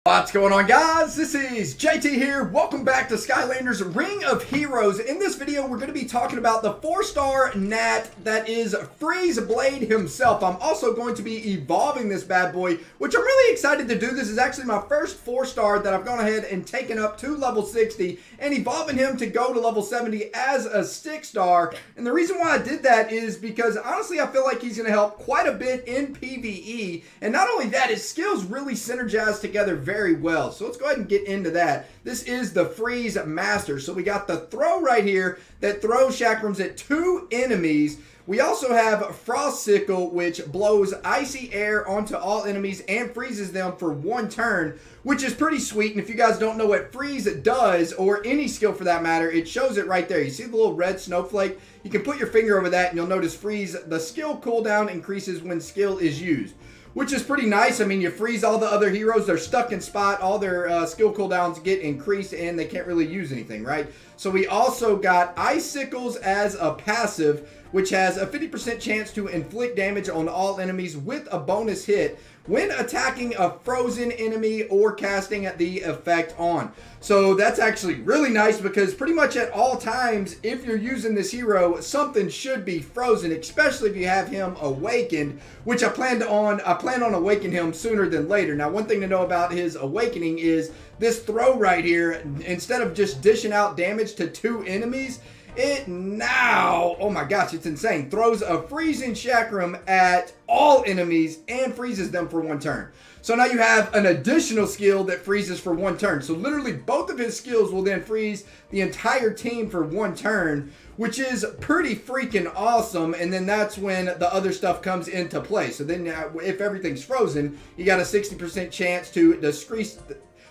What's going on, guys? This is JT here. Welcome back to Skylanders Ring of Heroes. In this video, we're going to be talking about the 4-star Nat that is Freeze Blade himself. I'm also going to be evolving this bad boy, which I'm really excited to do. This is actually my first 4-star that I've gone ahead and taken up to level 60 and evolving him to go to level 70 as a 6-star. And the reason why I did that is because, honestly, I feel like he's going to help quite a bit in PvE. And not only that, his skills really synergize together very well. So let's go ahead and get into that. This is the Freeze Master. So we got the throw right here that throws chakrams at 2 enemies. We also have Frost Sickle, which blows icy air onto all enemies and freezes them for 1 turn, which is pretty sweet. And if you guys don't know what Freeze does, or any skill for that matter, it shows it right there. You see the little red snowflake? You can put your finger over that and you'll notice Freeze, the skill cooldown increases when skill is used, which is pretty nice. I mean, you freeze all the other heroes, they're stuck in spot, all their skill cooldowns get increased and they can't really use anything, right? So we also got Icicles as a passive, which has a 50% chance to inflict damage on all enemies with a bonus hit when attacking a frozen enemy or casting the effect on. So that's actually really nice because pretty much at all times, if you're using this hero, something should be frozen, especially if you have him awakened, which I plan on awakening him sooner than later. Now, one thing to know about his awakening is this throw right here, instead of just dishing out damage to 2 enemies, it now, oh my gosh, it's insane, throws a freezing chakram at all enemies and freezes them for 1 turn. So now you have an additional skill that freezes for 1 turn. So literally both of his skills will then freeze the entire team for 1 turn, which is pretty freaking awesome. And then that's when the other stuff comes into play. So then if everything's frozen, you got a 60% chance to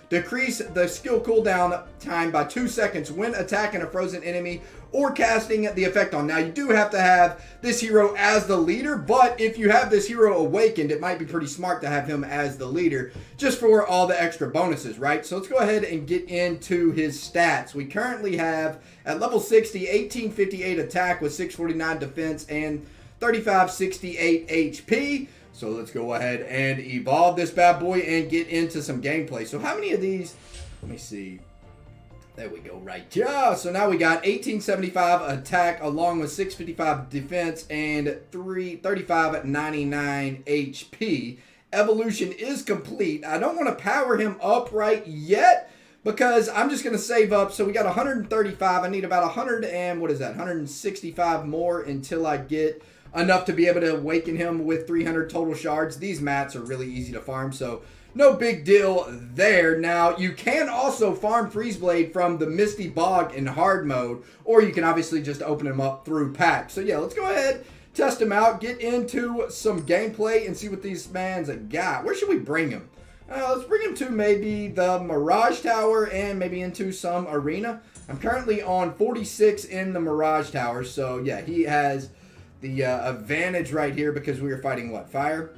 decrease the skill cooldown time by 2 seconds when attacking a frozen enemy or casting the effect on. Now, you do have to have this hero as the leader, but if you have this hero awakened, it might be pretty smart to have him as the leader just for all the extra bonuses, right? So let's go ahead and get into his stats. We currently have, at level 60, 1858 attack with 649 defense and 3568 HP. So let's go ahead and evolve this bad boy and get into some gameplay. So how many of these? Let me see. There we go, right. Yeah. So now we got 1875 attack along with 655 defense and 3599 HP. Evolution is complete. I don't want to power him up right yet because I'm just going to save up. So we got 135. I need about 100 and what is that? 165 more until I get enough to be able to awaken him with 300 total shards. These mats are really easy to farm, so no big deal there. Now, you can also farm Freeze Blade from the Misty Bog in hard mode, or you can obviously just open him up through packs. So yeah, let's go ahead, test him out, get into some gameplay, and see what these mans got. Where should we bring him? Let's bring him to maybe the Mirage Tower and maybe into some arena. I'm currently on 46 in the Mirage Tower, so yeah, he has the advantage right here because we were fighting what? Fire?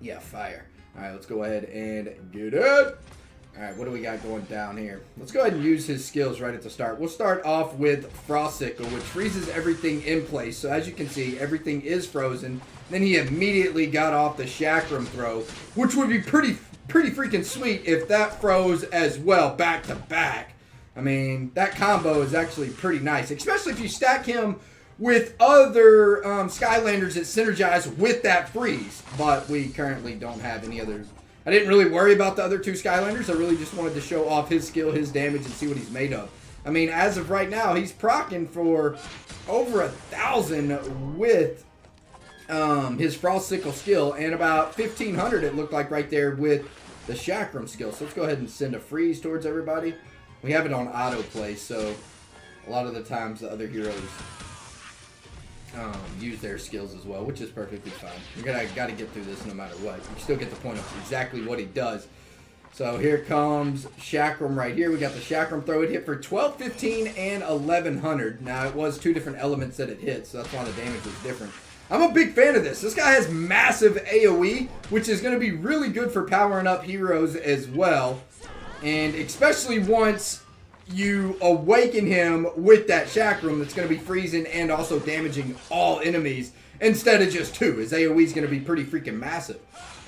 Yeah, fire. All right, let's go ahead and get it. All right, what do we got going down here? Let's go ahead and use his skills right at the start. We'll start off with Frost Sickle, which freezes everything in place. So as you can see, everything is frozen. Then he immediately got off the chakram throw, which would be pretty freaking sweet if that froze as well back to back. I mean, that combo is actually pretty nice, especially if you stack him with other Skylanders that synergize with that freeze. But we currently don't have any others. I didn't really worry about the other 2 Skylanders. I really just wanted to show off his skill, his damage, and see what he's made of. I mean, as of right now, he's proccing for over 1,000 with his Frost Sickle skill, and about 1,500 it looked like right there with the Chakram skill. So let's go ahead and send a freeze towards everybody. We have it on autoplay, so a lot of the times the other heroes use their skills as well, which is perfectly fine. You're gotta get through this no matter what. You still get the point of exactly what he does. So here comes Chakram right here. We got the Chakram throw. It hit for 1215 and 1100. Now it was 2 different elements that it hit, so that's why the damage was different. I'm a big fan of this. This guy has massive AoE, which is going to be really good for powering up heroes as well, and especially once you awaken him with that chakram that's going to be freezing and also damaging all enemies instead of just 2. His AoE is going to be pretty freaking massive.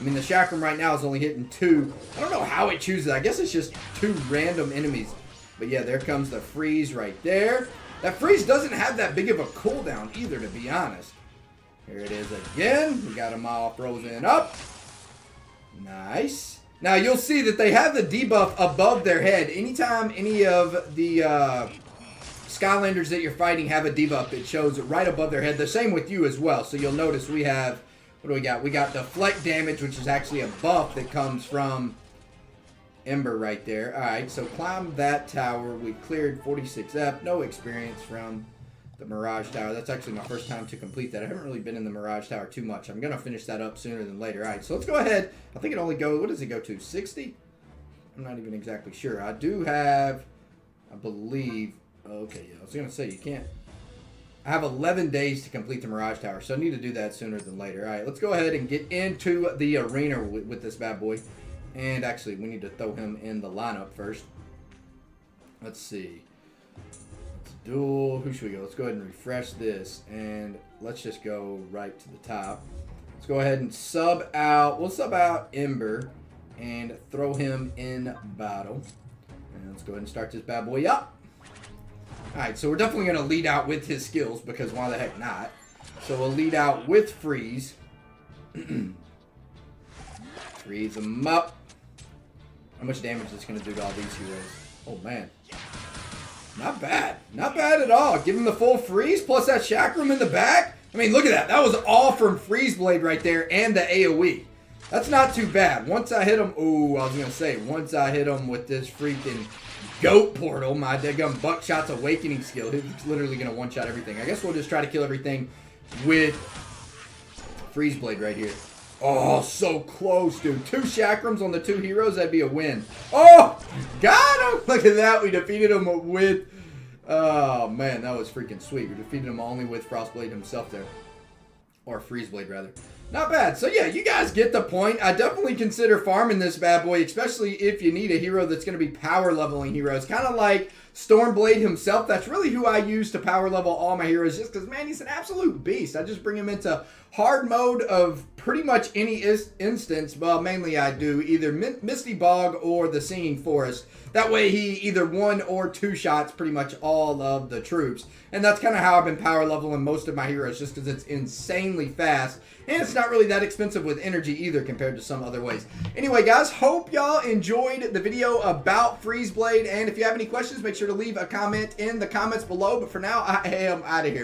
I mean, the Chakram right now is only hitting 2. I don't know how it chooses. I guess it's just 2 random enemies. But yeah, there comes the freeze right there. That freeze doesn't have that big of a cooldown either, to be honest. Here it is again. We got them all frozen up. Nice. Now, you'll see that they have the debuff above their head. Anytime any of the Skylanders that you're fighting have a debuff, it shows right above their head. The same with you as well. So you'll notice we have, what do we got? We got deflect damage, which is actually a buff that comes from Ember right there. Alright, so climb that tower. We cleared 46F. No experience from the Mirage Tower. That's actually my first time to complete that. I haven't really been in the Mirage Tower too much. I'm going to finish that up sooner than later. Alright, so let's go ahead. I think it only goes, what does it go to? 60? I'm not even exactly sure. I do have, I believe, okay, yeah, I was going to say you can't. I have 11 days to complete the Mirage Tower, so I need to do that sooner than later. Alright, let's go ahead and get into the arena with this bad boy. And actually, we need to throw him in the lineup first. Let's see. Let's duel. Who should we go? Let's go ahead and refresh this. And let's just go right to the top. Let's go ahead and sub out. We'll sub out Ember and throw him in battle. And let's go ahead and start this bad boy up. Alright, so we're definitely going to lead out with his skills because why the heck not? So we'll lead out with freeze. Freeze him up. How much damage is this going to do to all these heroes? Oh, man. Not bad. Not bad at all. Give him the full freeze plus that Chakram in the back. I mean, look at that. That was all from Freeze Blade right there and the AoE. That's not too bad. Once I hit him... Ooh, I was going to say, once I hit him with this freaking Goat Portal, my daggum Buckshot's Awakening skill, he's literally going to one-shot everything. I guess we'll just try to kill everything with Freeze Blade right here. Oh, so close, dude. 2 Chakrams on the 2 heroes, that'd be a win. Oh, got him. Look at that. We defeated him with... Oh, man, that was freaking sweet. We defeated him only with Frostblade himself there. Or Freezeblade, rather. Not bad. So, yeah, you guys get the point. I definitely consider farming this bad boy, especially if you need a hero that's going to be power leveling heroes. Kind of like Stormblade himself. That's really who I use to power level all my heroes just because, man, he's an absolute beast. I just bring him into hard mode of pretty much any instance. Well, mainly I do either Misty Bog or the Singing Forest. That way he either 1 or 2 shots pretty much all of the troops. And that's kind of how I've been power leveling most of my heroes just because it's insanely fast. And it's not really that expensive with energy either compared to some other ways. Anyway, guys, hope y'all enjoyed the video about Freeze Blade. And if you have any questions, make sure to leave a comment in the comments below. But for now, I am out of here.